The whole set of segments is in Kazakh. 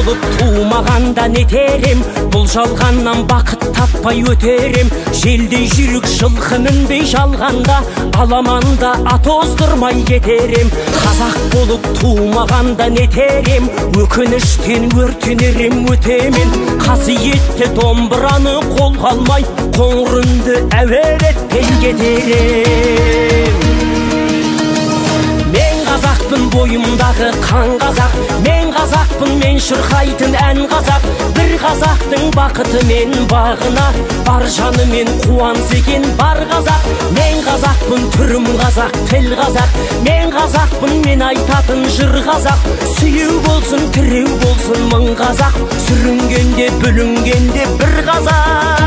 Болып туымағанда нетерем, бұл жалғаннан бақыт таппай өтерем. Желдей жүрік жылқы мінбей жалғанда, аламанда ат оздырмай кетерем. Қазақ болып туымағанда нетерем, өкініштен өртенерем өтемен. Қасиетті домбыраны қолға алмай, қоңыр үнді әуелеттен кетерем. Қазақпын бойымдағы қан қазақ, мен қазақпын, мен шырқайтын ән қазақ. Бір қазақтың бақыты мен бағына, бар жанымен қуанса екен бар қазақ. Мен қазақпын, түрім қазақ, тіл қазақ. Мен қазақпын, мен айтатын жыр қазақ. Сүйеу болсын, тіреу болсын мың қазақ, сүрінгенде бүлінгенде бір қазақ.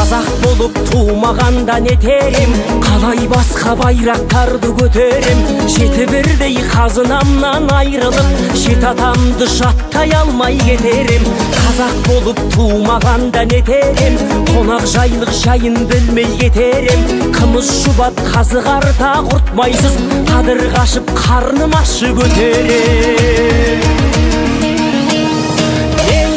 Қазақ болып туымағанда нетерем, қалай басқа байрақтарды көтерем. Жеті бірдей қазынамнан айрылып, жет атамды жаттай алмай кетерем. Қазақ болып туымағанда нетерем, қонақ жайлық жайын білмей кетерем. Қымыз шұбат қазы қарта құртмайсыз, қадыр қашып қарным ашы көтерем.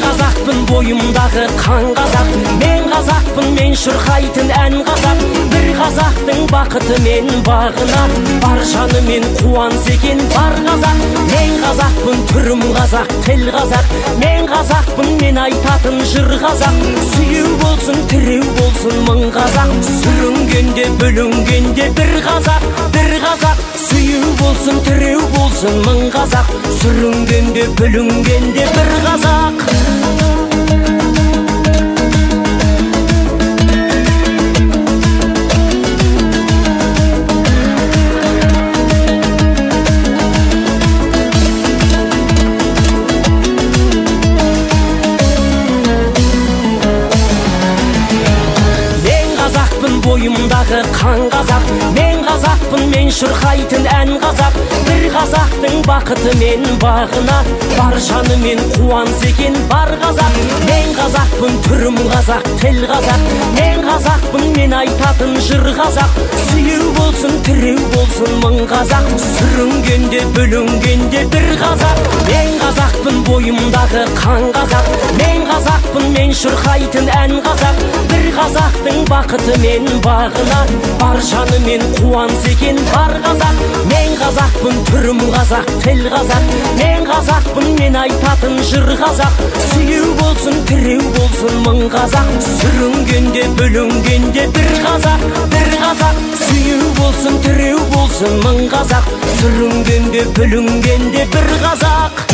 Қазақпын бойымдағы қан қазақ, мен қазақпын, мен шырқайтын ән қазақ. Бір қазақтың бақыты мен бағына, бар жанымен қуанса екен бар қазақ. Мен қазақпын, түрім қазақ, тіл қазақ. Мен қазақпын, мен айтатын жыр қазақ. Сүйеу болсын, тіреу болсын мың қазақ, сүрінгенде бүлінгенде бір қазақ. Бір қазақ, сүйеу болсын, тіреу болсын мың қазақ, сүрінгенде бүлінгенде бір қазақ. Бойымдағы қан қазақ, мен қазақпын, мен шырқайтын ән қазақ. Бір қазақтың бақыты мен бағына, бар жанымен қуанса екен бар қазақ. Мен қазақпын, түрім қазақ, тіл қазақ. Мен қазақпын, мен айтатын жыр қазақ. Сүйеу болсын, тіреу болсын мың қазақ, сүрінгенде бүлінгенде бір қазақ. Мен қазақпын, бойымдағы қан қазақ, мен қазақпын, мен шырқайтын ән қазақ. Бір қазақтың бақыты мен бағына, бар жанымен қуанса екен бар қазақ. Мен қазақпын, түрім қазақ, тіл қазақ. Мен қазақпын, мен айтатын жыр қазақ. Сүйеу болсын, тіреу болсын мың қазақ, сүрінгенде бүлінгенде бір қазақ. Бір қазақ, сүйеу болсын, тіреу болсын мың қазақ, сүрінгенде бүлінгенде бір қазақ.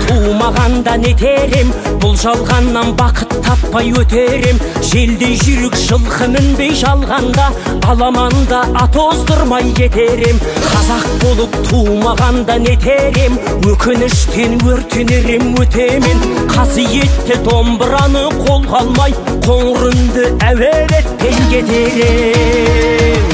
Туымағанда нетерем, бұл жалғаннан бақыт таппай өтерем. Желдей жүрік жылқы мінбей жалғанда, аламанда ат оздырмай кетерем. Қазақ болып туымағанда нетерем, өкініштен өртенерем өтемен. Қасиетті домбыраны қолға алмай, қоңыр үнді әуелеттен кетерем.